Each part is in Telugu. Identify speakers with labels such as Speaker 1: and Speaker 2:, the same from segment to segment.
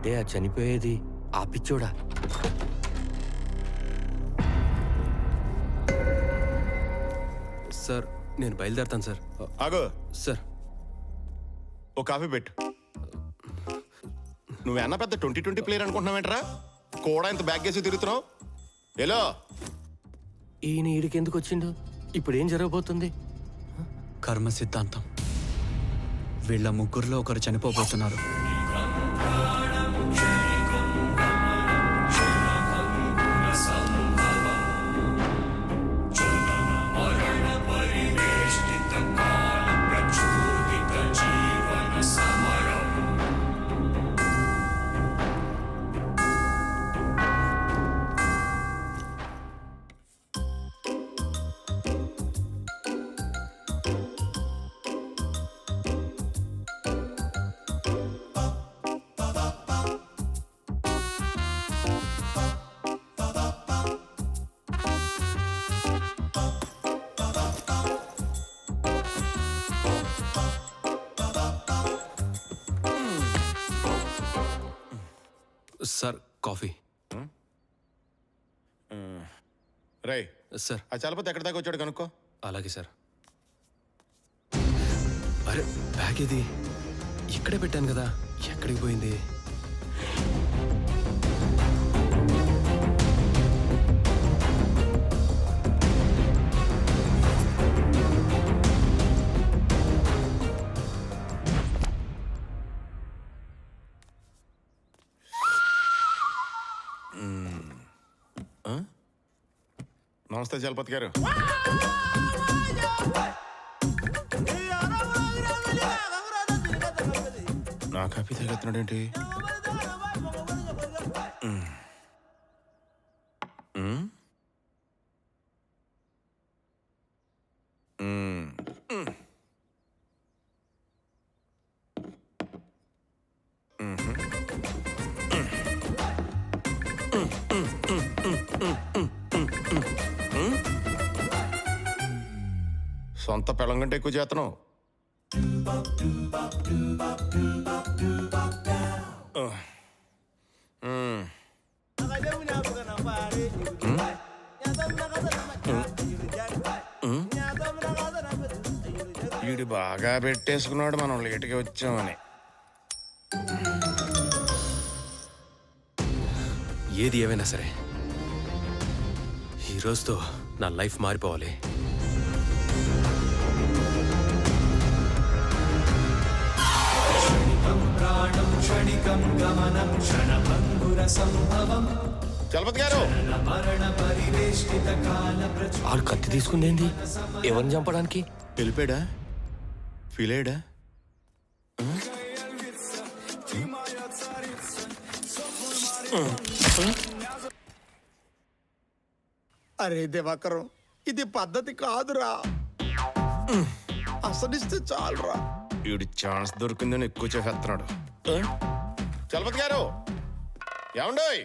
Speaker 1: అంటే ఆ చనిపోయేది ఆ పిచ్చోడా? సార్ నేను బయలుదేరతాను సార్.
Speaker 2: ఆగో
Speaker 1: సార్
Speaker 2: ఓ కాఫీ పెట్టు. నువ్వేనా పెద్ద 2020 ప్లేయర్ అనుకుంటున్నావేంట్రా? కూడా ఇంత బ్యాగ్ వేసి తిరుగుతున్నావు. హలో,
Speaker 1: ఈయన ఈడికి ఎందుకు వచ్చిండు? ఇప్పుడు ఏం జరగబోతుంది?
Speaker 3: కర్మ సిద్ధాంతం. వీళ్ళ ముగ్గురులో ఒకరు చనిపోబోతున్నారు.
Speaker 1: Sir coffee.
Speaker 2: రై
Speaker 1: సార్
Speaker 2: ఆ చలపతి ఎక్కడి దాకా వచ్చాడు కనుక్కో.
Speaker 1: అలాగే సార్. అరే బ్యాగ్ ఇది ఇక్కడే పెట్టాను కదా, ఎక్కడికి పోయింది?
Speaker 2: నమస్తే చలపతి గారు. నా కాపీ తగ్గుతున్నాడు ఏంటి? సొంత పెళ్ళం కంటే ఎక్కువ చేతను. వీడు బాగా పెట్టేసుకున్నాడు మనం లేటుగా వచ్చామని.
Speaker 1: ఏది ఏమైనా సరే ఈ రోజుతో నా లైఫ్ మారిపోవాలి.
Speaker 2: చలపతి గారు,
Speaker 1: ఆడు కత్తి తీసుకుందేంది? ఎవరిని చంపడానికి?
Speaker 2: వెళ్ళిపోయాడా? ఫీల్ అయ్యాడా?
Speaker 4: అరే దివాకరం, ఇది పద్ధతి కాదురా. అసలిస్తే చాలురా.
Speaker 2: వీడి ఛాన్స్ దొరికిందని ఎక్కువ చేస్తున్నాడు. చలపతి గారు ఏమండోయ్?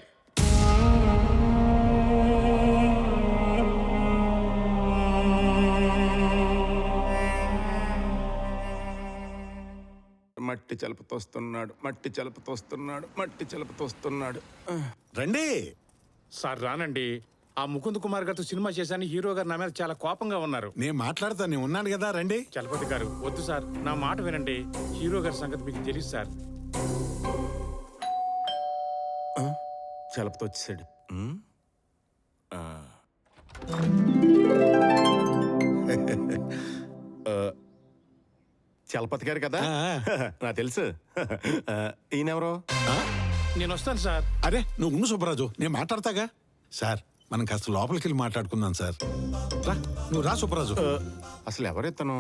Speaker 2: మట్టి చలపతోస్తున్నాడు, మట్టి చలపతోస్తున్నాడు, మట్టి చలపతోస్తున్నాడు.
Speaker 5: రండి
Speaker 6: సార్ రానండి. ఆ ముకుంద్ కుమార్ గారితో సినిమా చేశాను, హీరో గారు నా మీద చాలా కోపంగా ఉన్నారు.
Speaker 5: నేను మాట్లాడతాను, నేను ఉన్నాను కదా. రండి.
Speaker 6: చలపతి గారు వద్దు సార్, నా మాట వినండి. హీరో గారి సంగతి మీకు తెలియదు సార్.
Speaker 2: చలపతి వచ్చేసాడు. చలపతి గారు కదా, నాకు తెలుసు. ఈయనెవరో?
Speaker 6: నేను వస్తాను సార్.
Speaker 5: అరే నువ్వు ఉండు సుబ్బరాజు, నేను మాట్లాడతాగా. సార్ మనం కాస్త లోపలికి వెళ్ళి మాట్లాడుకుందాం సార్. రా, నువ్వు రా సుబ్బరాజు.
Speaker 2: అసలు ఎవరెత్తను?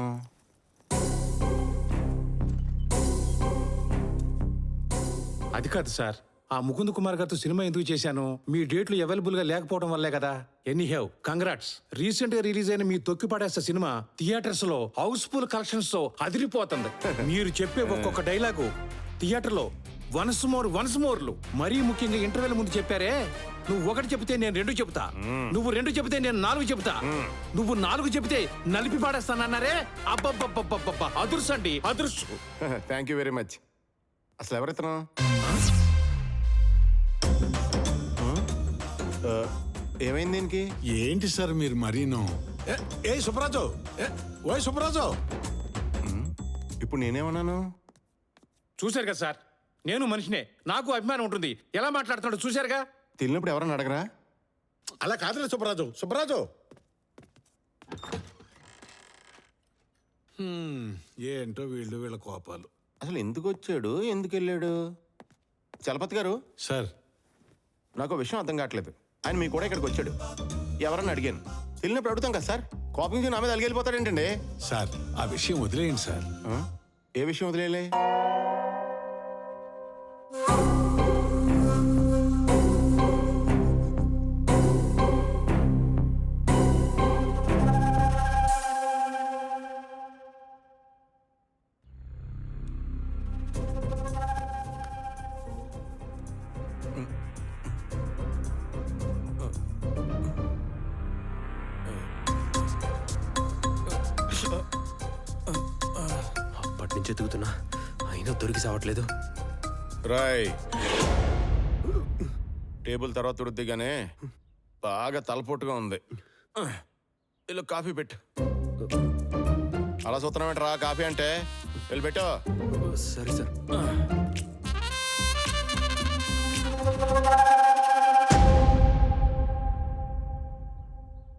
Speaker 6: అది కాదు సార్, ఆ ముకుంద్ కుమార్ గారితో సినిమా ఎందుకు చేశాను? మీ డేట్లు అవైలబుల్ గా లేకపోవడం వల్లే కదా. Any have congrats. రీసెంట్ గా రిలీజ్ అయిన మీ తొక్కి పడేస్త సినిమా థియేటర్స్ లో హౌస్ఫుల్ కలెక్షన్స్ తో అదిరిపోతుంది. మీరు చెప్పే ఒక్కొక్క డైలాగు థియేటర్ లో వన్స్ మోర్లు. మరీ ముఖ్యంగా ఇంటర్వెల్ ముందు చెప్పారే, నువ్వు ఒకటి చెప్తే నేను రెండు చెప్తా, నువ్వు రెండు చెప్తే నేను నాలుగు చెప్తా, నువ్వు నాలుగు చెప్తే నలిపి పాడేస్తానన్నారే. అబ్బబ్బబ్బబ్బబ్బ, అదృష్టం అండి, అదృష్టం.
Speaker 2: Thank you very much. అసలు ఎవరెత్తను?
Speaker 6: అసలు ఎవరెత్తను?
Speaker 2: చలపతి గారు, చలపతి గారు.
Speaker 6: అరే, అరే, అరే, అరే, అరే, అరే, అరే, అరే, అరే, అరే, అరే, అరే, అరే, అరే, అరే, అరే,
Speaker 2: ఏమైంది దీనికి?
Speaker 5: ఏంటి సార్ మీరు మరీను ఏ సుబ్రాజు ఓయ్ సుబ్రాజు.
Speaker 2: ఇప్పుడు నేనేమన్నాను?
Speaker 6: చూశారు కదా సార్, నేను మనిషినే, నాకు అభిమానం ఉంటుంది. ఎలా మాట్లాడుతున్నాడు చూశారుగా.
Speaker 2: తెలియనప్పుడు ఎవరన్నా అడగరా?
Speaker 5: అలా కాదులే సుబ్రాజు. సుబ్రాజు ఏంటో వీళ్ళ కోపాలు.
Speaker 2: అసలు ఎందుకు వచ్చాడు, ఎందుకు వెళ్ళాడు? చలపతి గారు,
Speaker 5: సార్
Speaker 2: నాకు విషయం అర్థం కావట్లేదు. ఆయన మీ కూడా ఇక్కడికి వచ్చాడు, ఎవరన్నా అడిగాను. తెలియనప్పుడు అడుగుతాం కదా సార్. కోపం నా మీద అలిగెళ్ళిపోతాడేంటండి?
Speaker 5: సార్ ఆ విషయం వదిలేయండి సార్.
Speaker 2: ఏ విషయం వదిలేలే?
Speaker 1: అప్పటి నుంచి ఎదుగుతున్నా, అయినా దొరికి సావట్లేదు.
Speaker 2: రాయ్, టేబుల్ తర్వాత తుడుద్దిగానే బాగా తలపోటుగా ఉంది. ఇల్లు కాఫీ పెట్టు. అలా చూస్తున్నామేంట్రా? కాఫీ అంటే వెళ్ళి పెట్టు.
Speaker 1: సరే సార్.